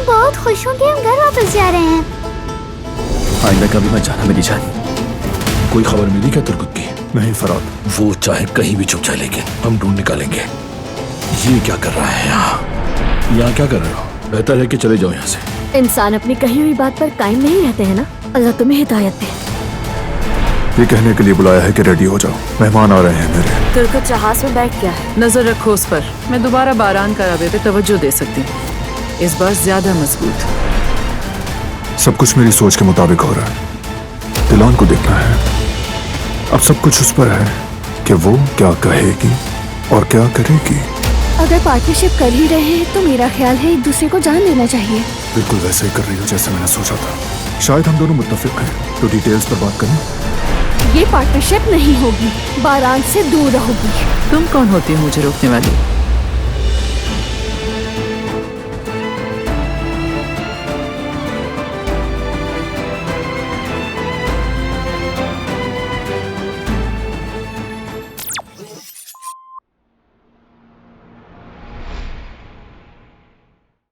मैं बहुत खुश हूँ कि हम घर वापस जा रहे हैं। आइंदा कभी मत जाना मेरी जान। कोई खबर मिली क्या तुर्क की? नहीं फराद, वो चाहे कहीं भी छुप जाए लेकिन हम ढूंढ निकालेंगे। ये क्या कर रहा है यहाँ क्या कर रहे हो? बेहतर है कि चले जाओ यहाँ से। इंसान अपनी कही हुई बात पर कायम नहीं रहते हैं ना। अल्लाह तुम्हें हिदायत दे। ये कहने के लिए बुलाया है कि रेडी हो जाओ, मेहमान आ रहे हैं मेरे। तुर्क जहाज में बैठ गया है। नजर रखो उस पर। मैं दोबारा बारान का रवे पे तवज्जो दे सकती हूँ, इस बार ज्यादा मजबूत। सब कुछ मेरी सोच के मुताबिक हो रहा है। दिलान को देखना है। अब सब कुछ उस पर है कि वो क्या कहेगी और क्या करेगी। अगर पार्टनरशिप कर ही रहे हैं तो मेरा ख्याल है एक दूसरे को जान लेना चाहिए। बिल्कुल वैसे ही कर रही हो जैसे मैंने सोचा था। शायद हम दोनों मुत्तफिक हैं, तो डिटेल्स पर बात करें। ये पार्टनरशिप नहीं होगी, बारान से दूर रहोगी। तुम कौन होती हो मुझे रोकने वाली?